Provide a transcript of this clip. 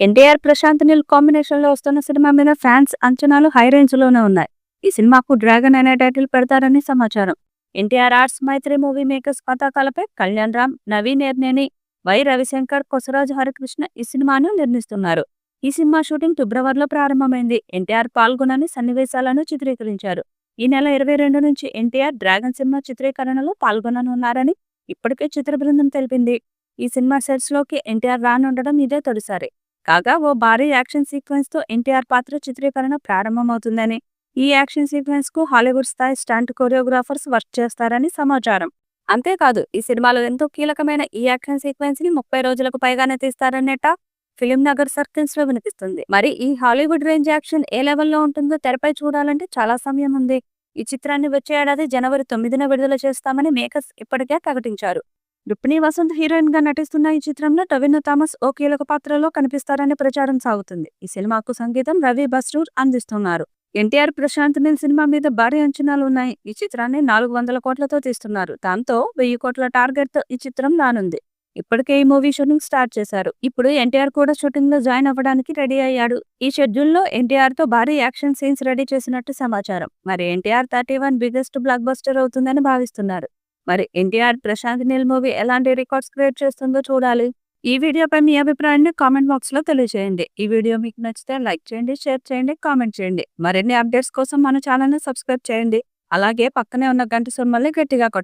NTR, Prashanth Neel combination లో వస్తున్న cinema మీద ఫ్యాన్స్ అంచనాలు హై రేంజ్ లోనే ఉన్నాయి. ఈ సినిమాకు డ్రాగన్ అనే టైటిల్ పెడతారని సమాచారం. ఎన్టీఆర్ ఆర్ట్స్ మైత్రి మూవీ మేకర్స్ పతాకాలపై కళ్యాణ్ రామ్, నవీన్ ఎర్నేని, వై రవిశంకర్, కొసరాజు హరికృష్ణ ఈ సినిమాను నిర్మిస్తున్నారు. ఈ సినిమా షూటింగ్ ఫిబ్రవరిలో ప్రారంభమైంది. ఎన్టీఆర్ పాల్గొనని సన్నివేశాలను చిత్రీకరించారు. ఈ నెల 22 నుంచి ఎన్టీఆర్ డ్రాగన్ సినిమా చిత్రీకరణలో పాల్గొననున్నారని ఇప్పటికే చిత్ర బృందం తెలిపింది. ఈ సినిమా సెట్స్ లోకి ఎన్టీఆర్ రానుండడం ఇదే తొలిసారి. కాగా ఓ భారీ యాక్షన్ సీక్వెన్స్ తో ఎన్టీఆర్ పాత్ర చిత్రీకరణ ప్రారంభమవుతుందని, ఈ యాక్షన్ సీక్వెన్స్ కు హాలీవుడ్ స్థాయి స్టంట్ కొరియోగ్రాఫర్స్ వర్క్ చేస్తారని సమాచారం. అంతేకాదు, ఈ సినిమాలో ఎంతో కీలకమైన ఈ యాక్షన్ సీక్వెన్స్ ని 30 రోజులకు పైగానే తీస్తారనేట ఫిలిం నగర్ సర్కిల్స్ లో వినిపిస్తుంది. మరి ఈ హాలీవుడ్ రేంజ్ యాక్షన్ ఏ లెవెల్లో ఉంటుందో తెరపై చూడాలంటే చాలా సమయం ఉంది. ఈ చిత్రాన్ని వచ్చే ఏడాది జనవరి 9న విడుదల చేస్తామని మేకర్స్ ఇప్పటికే ప్రకటించారు. రుక్మిణి వసంత్ హీరోయిన్ గా నటిస్తున్న ఈ చిత్రంలో టొవినో థామస్ ఓ కీలక పాత్రలో కనిపిస్తారని ప్రచారం సాగుతుంది. ఈ సినిమాకు సంగీతం రవి బస్రూర్ అందిస్తున్నారు. ఎన్టీఆర్, ప్రశాంత్ నీల్ సినిమా మీద భారీ అంచనాలు ఉన్నాయి. ఈ చిత్రాన్ని 400 కోట్లతో తీస్తున్నారు. దాంతో 1000 కోట్ల టార్గెట్ తో ఈ చిత్రం రానుంది. ఇప్పటికే ఈ మూవీ షూటింగ్ స్టార్ట్ చేశారు. ఇప్పుడు ఎన్టీఆర్ కూడా షూటింగ్ లో జాయిన్ అవ్వడానికి రెడీ అయ్యాడు. ఈ షెడ్యూల్ లో ఎన్టీఆర్ తో భారీ యాక్షన్ సీన్స్ రెడీ చేసినట్టు సమాచారం. మరి ఎన్టీఆర్ 31 బిగ్గెస్ట్ బ్లాక్ బస్టర్ అవుతుందని భావిస్తున్నారు. మరి ఎన్టీఆర్, ప్రశాంత్ నీల్ మూవీ ఎలాంటి రికార్డ్స్ క్రియేట్ చేస్తుందో చూడాలి. ఈ వీడియోపై మీ అభిప్రాయాన్ని కామెంట్ బాక్స్ లో తెలియజేయండి. ఈ వీడియో మీకు నచ్చితే లైక్ చేయండి, షేర్ చేయండి, కామెంట్ చేయండి. మరిన్ని అప్డేట్స్ కోసం మన ఛానల్ ని సబ్స్క్రైబ్ చేయండి. అలాగే పక్కనే ఉన్న గంట సింబల్ని గట్టిగా కొట్టండి.